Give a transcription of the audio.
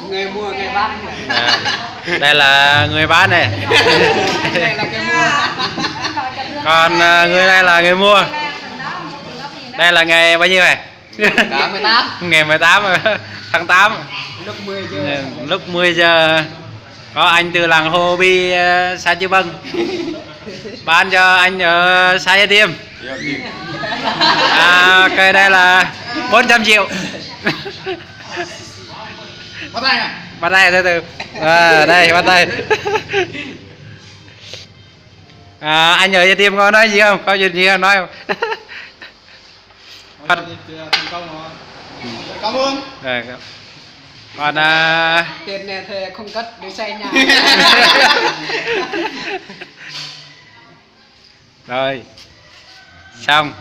Người mua người bán. Đây là người bán này. Đây là người mua. Còn người đây là người mua. Đây là ngày bao nhiêu này? Cả 18. Ngày 18 tháng 8. Lúc 10 giờ. Lúc 10 giờ có anh từ làng Hồ Bi Sa Chư Bâng bán cho anh ở Sa Gia Tiêm. Cây đây là 400 triệu. Bắt tay à? Bắt tay từ từ. Đây bắt tay. Anh ở Gia Tiêm có nói gì không? Có gì không nói không? Thành công rồi. Cảm ơn. Còn Tiền này thì không cất để xây nhà. rồi xong.